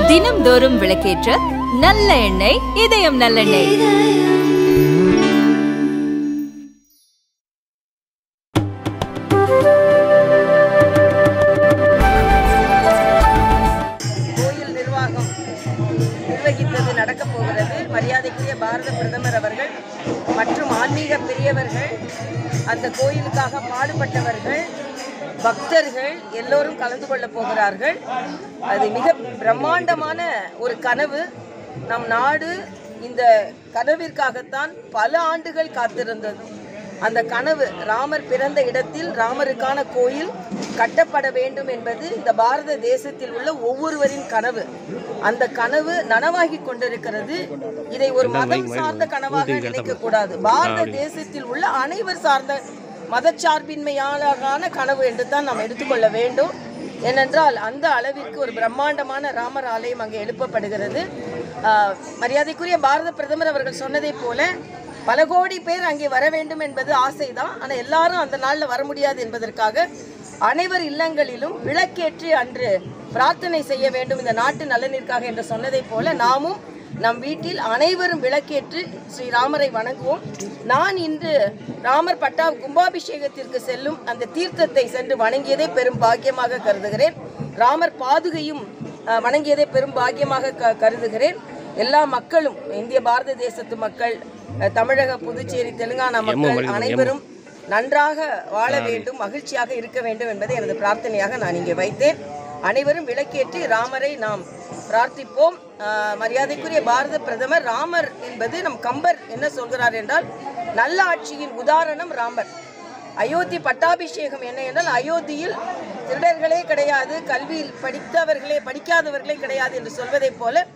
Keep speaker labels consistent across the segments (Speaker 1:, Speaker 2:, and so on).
Speaker 1: தினம்தோறும் விளக்கேற்ற நல்ல எண்ணெய் இதயம் நல்லெண்ணெய்.
Speaker 2: கோயில் நிர்வாகம் நிர்வகித்தது நடக்கப் போகிறது. மரியாதைக்குரிய பாரத பிரதமர் அவர்கள் மற்றும் ஆன்மீக பெரியவர்கள், அந்த கோயிலுக்காக பாடுபட்டவர்கள், பக்தர்கள் எல்லோரும் கலந்து கொள்ள போகிறார்கள். அது மிக பிரம்மாண்டமான ஒரு கனவு. நம் நாடு இந்த கனவிற்காகத்தான் பல ஆண்டுகள் காத்திருந்தது. அந்த கனவு ராமர் பிறந்த இடத்தில் ராமருக்கான கோயில் கட்டப்பட வேண்டும் என்பது இந்த பாரத தேசத்தில் உள்ள ஒவ்வொருவரின் கனவு. அந்த கனவு நனவாகி கொண்டிருக்கிறது. இதை ஒரு மதம் சார்ந்த கனவாக நினைக்க கூடாது. பாரத தேசத்தில் உள்ள அனைவர் சார்ந்த மதச்சார்பின்மையான கனவு என்று தான் நாம் எடுத்துக்கொள்ள வேண்டும். ஏனென்றால் அந்த அளவிற்கு ஒரு பிரம்மாண்டமான ராமர் ஆலயம் அங்கே எழுப்பப்படுகிறது. மரியாதைக்குரிய பாரத பிரதமர் அவர்கள் சொன்னதை போல பல கோடி பேர் அங்கே வர வேண்டும் என்பது ஆசைதான். ஆனால் எல்லாரும் அந்த நாளில் வர முடியாது என்பதற்காக அனைவர் இல்லங்களிலும் விளக்கேற்றி அன்று பிரார்த்தனை செய்ய வேண்டும் இந்த நாட்டு நலனிற்காக என்று சொன்னதை போல நாமும் நம் வீட்டில் அனைவரும் விளக்கேற்று ஸ்ரீராமரை வணங்குவோம். நான் இன்று ராமர் கும்பாபிஷேகத்திற்கு செல்லும் அந்த தீர்த்தத்தை சென்று வணங்கியதை பெரும் பாக்கியமாக கருதுகிறேன். ராமர் பாதுகையும் வணங்கியதை பெரும் பாக்கியமாக கருதுகிறேன். எல்லா மக்களும், இந்திய பாரத தேசத்து மக்கள், தமிழக, புதுச்சேரி, தெலுங்கானா மக்கள் அனைவரும் நன்றாக வாழ வேண்டும், மகிழ்ச்சியாக இருக்க வேண்டும் என்பதை எனது பிரார்த்தனையாக நான் இங்கே வைத்தேன். அனைவரும் விளக்கேற்றி ராமரை நாம் பிரார்த்திப்போம். மரியாதைக்குரிய பாரத பிரதமர், ராமர் என்பது நம் கம்பர் என்ன சொல்கிறார் என்றால், நல்ல ஆட்சியின் உதாரணம் ராமர். அயோத்தி பட்டாபிஷேகம் என்ன என்றால், அயோத்தியில் திருடர்களே கிடையாது, கல்வியில் படிக்காதவர்களே கிடையாது என்று சொல்வதை போல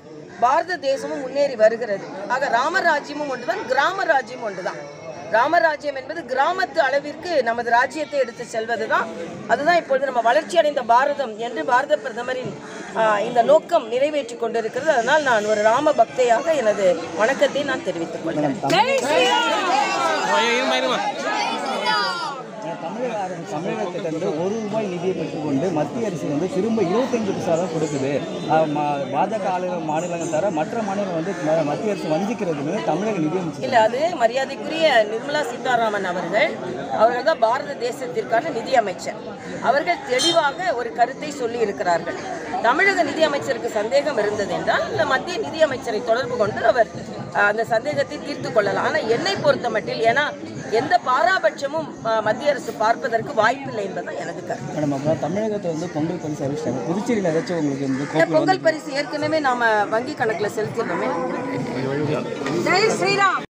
Speaker 2: பாரத தேசமும் முன்னேறி வருகிறது. ஆக ராமராஜ்யமும் ஒன்றுதான், கிராம ராஜ்யமும் ஒன்றுதான். ராமராஜ்யம் என்பது கிராமத்து அளவிற்கு நமது ராஜ்யத்தை எடுத்து செல்வதுதான். அதுதான் இப்பொழுது நம்ம வளர்ச்சி அடைந்த பாரதம் என்று பாரத பிரதமரின் இந்த நோக்கம் நிறைவேற்றி கொண்டிருக்கிறது. அதனால் நான் ஒரு ராம பக்தையாக எனது வணக்கத்தை நான் தெரிவித்துக் கொள்கிறேன்.
Speaker 3: தமிழகத்திலிருந்து ₹1 நிதியை பெற்றுக்கொண்டு மத்திய அரசு திரும்ப 25 பைசா தான் கொடுக்குது. பாஜக மாநிலங்கள் தர மற்ற மாநிலம் மத்திய அரசு வஞ்சிக்கிறதுன்னு தமிழக நிதியமைச்சர்
Speaker 2: இல்லை, அது மரியாதைக்குரிய நிர்மலா சீதாராமன் அவர்கள் தான் பாரத தேசத்திற்கான நிதி அமைச்சர். அவர்கள் தெளிவாக ஒரு கருத்தை சொல்லி இருக்கிறார்கள். தமிழக நிதி அமைச்சருக்கு சந்தேகம் இருந்தது என்றால் மத்திய நிதி அமைச்சரை தொடர்பு கொண்டு அவர் அந்த சந்தேகத்தை தீர்த்து கொள்ளலாம். ஆனால் என்னை பொறுத்த மட்டில், ஏன்னா எந்த பாராபட்சமும் மத்திய அரசு பார்ப்பதற்கு வாய்ப்பில்லை என்பதுதான் எனக்கு கருத்து.
Speaker 3: தமிழகத்தை பொங்கல் பரிசு அறிவிச்சாங்க. புதுச்சேரியில் ஏதாச்சும் உங்களுக்கு
Speaker 2: பொங்கல் பரிசு ஏற்கனவே நாம வங்கி கணக்கில் செலுத்திடுறோமே. ஜெய் ஸ்ரீராம்.